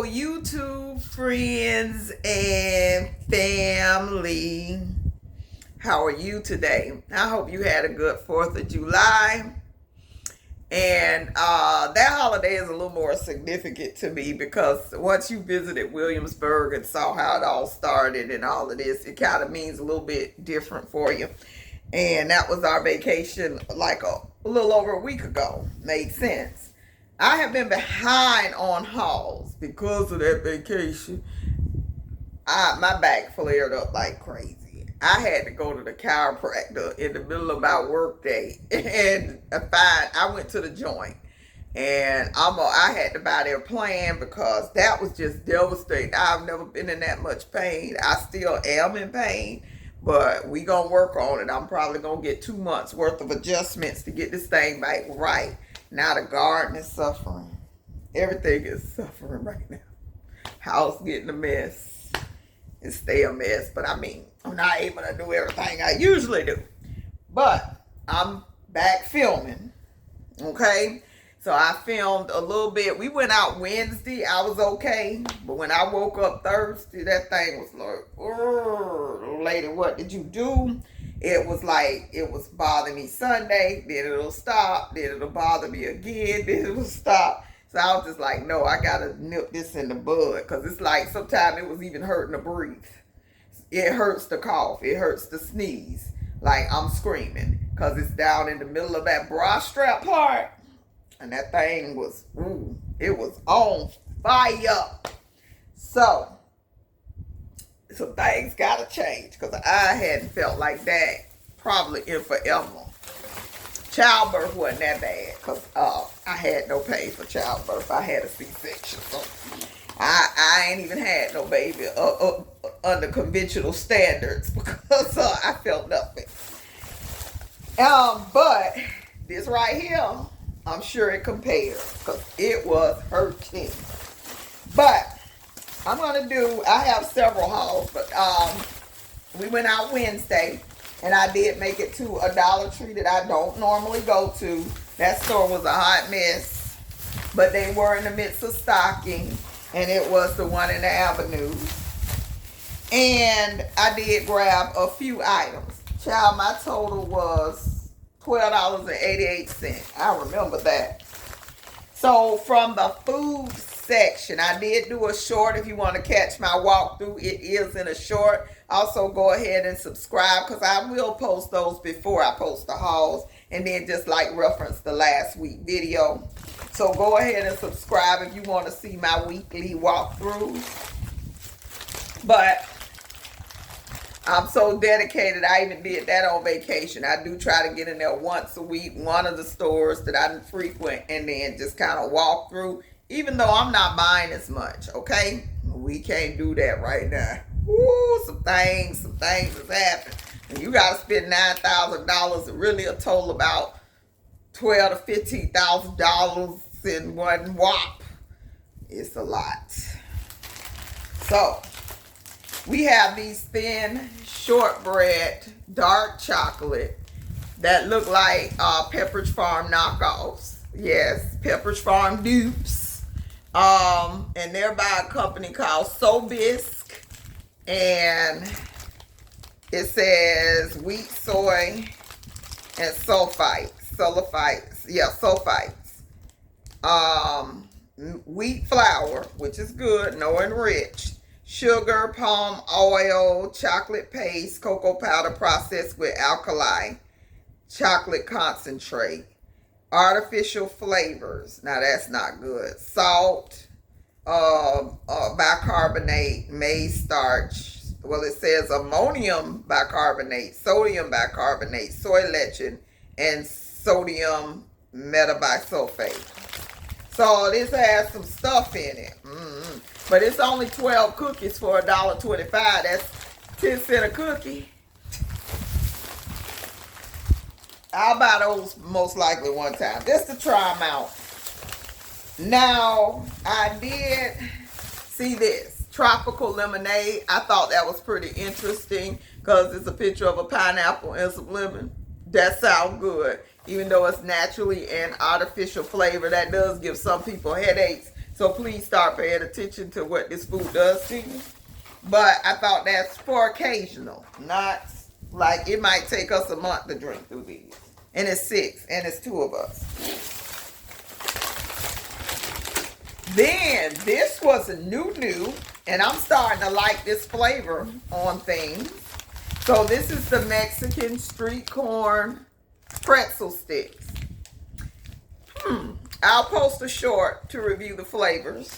Hello, YouTube friends and family. How are you today? I hope you had a good 4th of July. And that holiday is a little more significant to me because once you visited Williamsburg and saw how it all started and all of this, it kind of means a little bit different for you. And that was our vacation like a little over a week ago. Made sense. I have been behind on hauls because of that vacation. My back flared up like crazy. I had to go to the chiropractor in the middle of my work day, and I went to the joint, and I had to buy their plan because that was just devastating. I've never been in that much pain. I still am in pain, but we gonna work on it. I'm probably gonna get 2 months worth of adjustments to get this thing back right. Now the garden is suffering. Everything is suffering right now. House getting a mess. It stay a mess, but I mean, I'm not able to do everything I usually do. But I'm back filming, okay? So I filmed a little bit. We went out Wednesday. I was okay. But when I woke up Thursday, that thing was like, lady, what did you do? It was like, it was bothering me Sunday, then it'll stop, then it'll bother me again, then it'll stop. So I was just like, no, I gotta nip this in the bud, because it's like sometimes it was even hurting to breathe. It hurts to cough, it hurts to sneeze, like I'm screaming, because it's down in the middle of that bra strap part, and that thing was, it was on fire. So, some things gotta change because I hadn't felt like that probably in forever. Childbirth wasn't that bad because I had no pain for childbirth. I had a C-section, so I ain't even had no baby under conventional standards because I felt nothing. But this right here, I'm sure it compares because it was hurting. But I have several hauls, but we went out Wednesday, and I did make it to a Dollar Tree that I don't normally go to. That store was a hot mess, but they were in the midst of stocking, and it was the one in the Avenue. And I did grab a few items. Child, my total was $12.88. I remember that. So from the food section, I did do a short. If you want to catch my walkthrough, it is in a short. Also, go ahead and subscribe because I will post those before I post the hauls, and then just like reference the last week video. So go ahead and subscribe if you want to see my weekly walkthroughs. But I'm so dedicated, I even did that on vacation. I do try to get in there once a week, one of the stores that I frequent, and then just kind of walk through. Even though I'm not buying as much, okay? We can't do that right now. Ooh, some things has happened. And you got to spend $9,000, really a total about $12,000 to $15,000 in one whop. It's a lot. So, we have these thin shortbread dark chocolate that look like Pepperidge Farm knockoffs. Yes, Pepperidge Farm dupes. And they're by a company called Sobisc, and it says wheat, soy, and sulfites. Wheat flour, which is good, no enriched. Sugar, palm oil, chocolate paste, cocoa powder processed with alkali, chocolate concentrate. Artificial flavors. Now that's not good. Salt, bicarbonate, maize starch. Well, it says ammonium bicarbonate, sodium bicarbonate, soy lecithin, and sodium metabisulfate. So this has some stuff in it. But it's only 12 cookies for $1.25. That's 10 cents a cookie. I'll buy those most likely one time, just to try them out. Now, I did see this, tropical lemonade. I thought that was pretty interesting because it's a picture of a pineapple and some lemon. That sounds good. Even though it's naturally an artificial flavor, that does give some people headaches So please start paying attention to what this food does to you. But I thought that's for occasional, not like it might take us a month to drink through these. And it's 6, and it's 2 of us. Then this was a new, and I'm starting to like this flavor on things. So this is the Mexican street corn pretzel sticks. I'll post a short to review the flavors.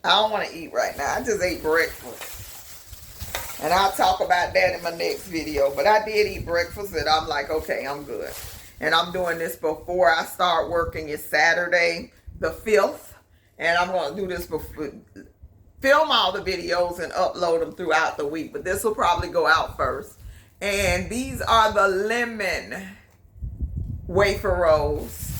I don't want to eat right now. I just ate breakfast. And I'll talk about that in my next video. But I did eat breakfast and I'm like, okay, I'm good. And I'm doing this before I start working. It's Saturday the 5th. And I'm going to do this before, film all the videos and upload them throughout the week. But this will probably go out first. And these are the lemon wafer rolls.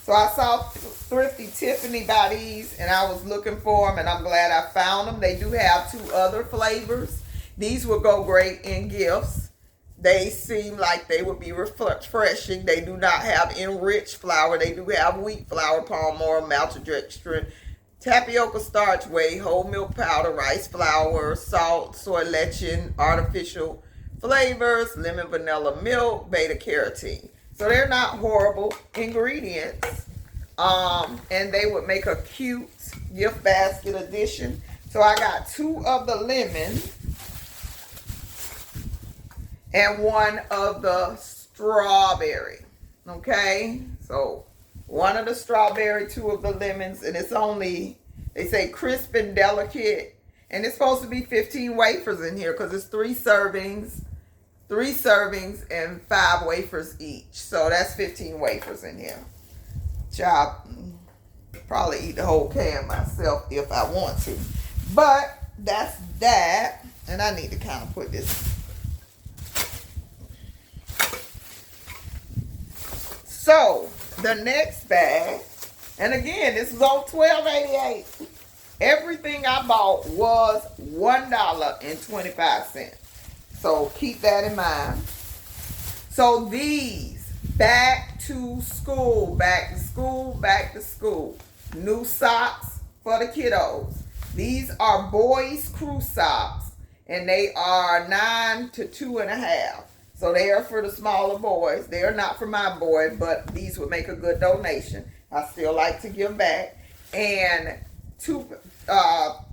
So I saw Thrifty Tiffany buy these and I was looking for them and I'm glad I found them. They do have 2 other flavors. These will go great in gifts. They seem like they would be refreshing. They do not have enriched flour. They do have wheat flour, palm oil, maltodextrin, tapioca starch, whey, whole milk powder, rice flour, salt, soy lecithin, artificial flavors, lemon vanilla milk, beta carotene. So they're not horrible ingredients. And they would make a cute gift basket addition. So I got 2 of the lemon and 1 of the strawberry. Okay? So 1 of the strawberry, 2 of the lemons, and it's only, they say crisp and delicate. And it's supposed to be 15 wafers in here because it's 3 servings and 5 wafers each. So that's 15 wafers in here. Child, probably eat the whole can myself if I want to. But that's that. And I need to kind of put this. So the next bag, and again, this is on $12.88. Everything I bought was $1.25. So keep that in mind. So these back to school, new socks for the kiddos. These are boys' crew socks, and they are 9 to 2.5. So they are for the smaller boys. They are not for my boy, but these would make a good donation. I still like to give back. And 2, how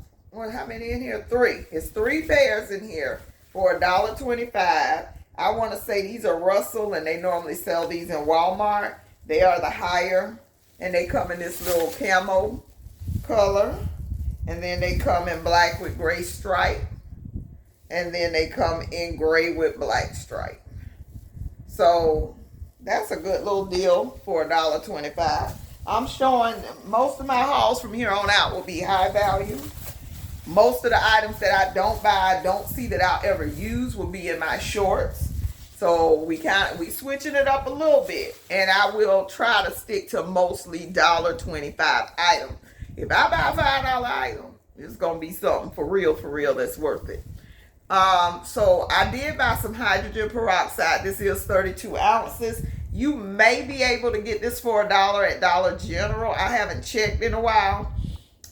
many in here? 3. It's 3 pairs in here for $1.25. I want to say these are Russell, and they normally sell these in Walmart. They are the higher, and they come in this little camo color. And then they come in black with gray stripe. And then they come in gray with black stripe. So that's a good little deal for $1.25. I'm showing most of my hauls from here on out will be high value. Most of the items that I don't buy, don't see that I'll ever use will be in my shorts. So we switching it up a little bit. And I will try to stick to mostly $1.25 items. If I buy a $5 item, it's going to be something for real that's worth it. So I did buy some hydrogen peroxide. This is 32 ounces. You may be able to get this for $1 at Dollar General. I haven't checked in a while.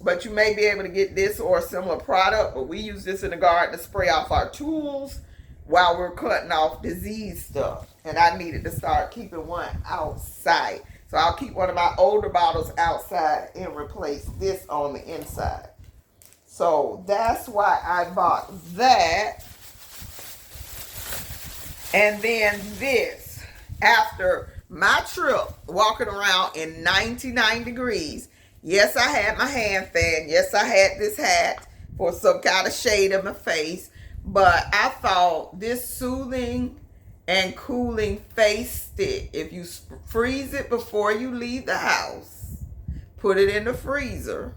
But you may be able to get this or a similar product. But we use this in the garden to spray off our tools while we're cutting off disease stuff. And I needed to start keeping one outside. So I'll keep one of my older bottles outside and replace this on the inside. So that's why I bought that. And then this, after my trip walking around in 99 degrees, yes, I had my hand fan. Yes, I had this hat for some kind of shade in my face. But I thought this soothing and cooling face stick, if you freeze it before you leave the house, put it in the freezer,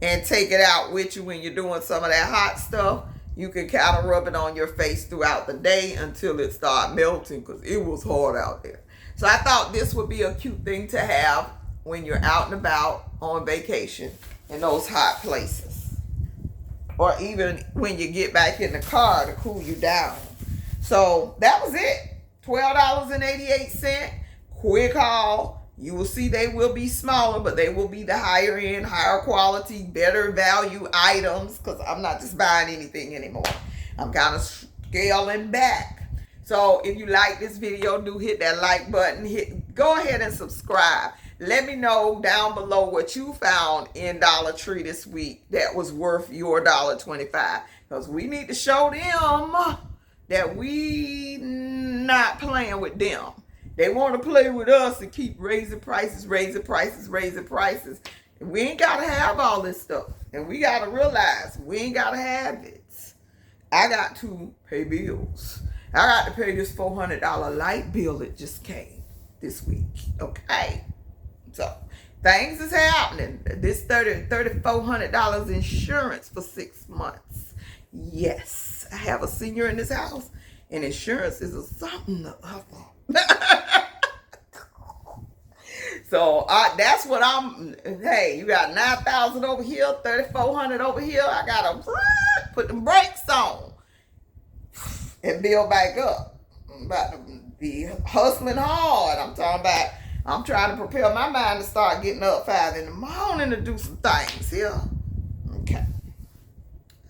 and take it out with you when you're doing some of that hot stuff, you can kind of rub it on your face throughout the day until it starts melting, because it was hard out there. So I thought this would be a cute thing to have when you're out and about on vacation in those hot places. Or even when you get back in the car to cool you down. So that was it. $12.88. Quick haul. You will see they will be smaller, but they will be the higher end, higher quality, better value items, because I'm not just buying anything anymore. I'm kind of scaling back. So if you like this video, do hit that like button. Go ahead and subscribe. Let me know down below what you found in Dollar Tree this week that was worth your $1.25. Because we need to show them that we not playing with them. They want to play with us and keep raising prices, raising prices, raising prices. And we ain't got to have all this stuff. And we got to realize we ain't got to have it. I got to pay bills. I got to pay this $400 light bill that just came this week. Okay? So, things is happening. This $3,400 insurance for 6 months. Yes. I have a senior in this house, and insurance is something to other. So that's what I'm. Hey, you got 9,000 over here, 3,400 over here. I gotta put them brakes on and build back up. I'm about to be hustling hard. I'm trying to prepare my mind to start getting up 5 in the morning to do some things here. Okay,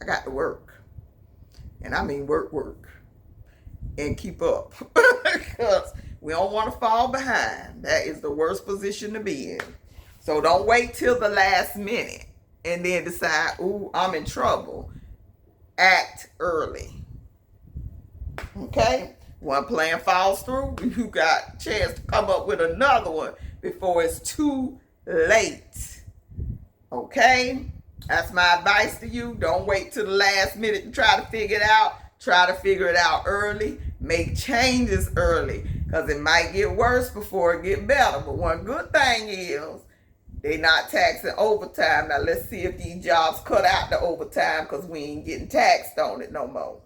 I got to work, and I mean work, and keep up because we don't want to fall behind. That is the worst position to be in. So don't wait till the last minute and then decide, ooh, I'm in trouble. Act early. Okay? One plan falls through, you got a chance to come up with another one before it's too late. Okay? That's my advice to you. Don't wait till the last minute to try to figure it out. Try to figure it out early. Make changes early, because it might get worse before it get better. But one good thing is they not taxing overtime. Now let's see if these jobs cut out the overtime, because we ain't getting taxed on it no more.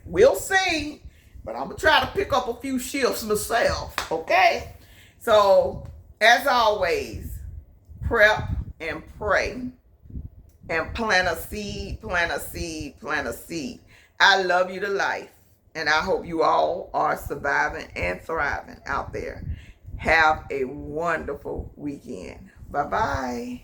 We'll see. But I'm going to try to pick up a few shifts myself. Okay? So, as always, prep and pray. And plant a seed, plant a seed, plant a seed. I love you to life. And I hope you all are surviving and thriving out there. Have a wonderful weekend. Bye-bye.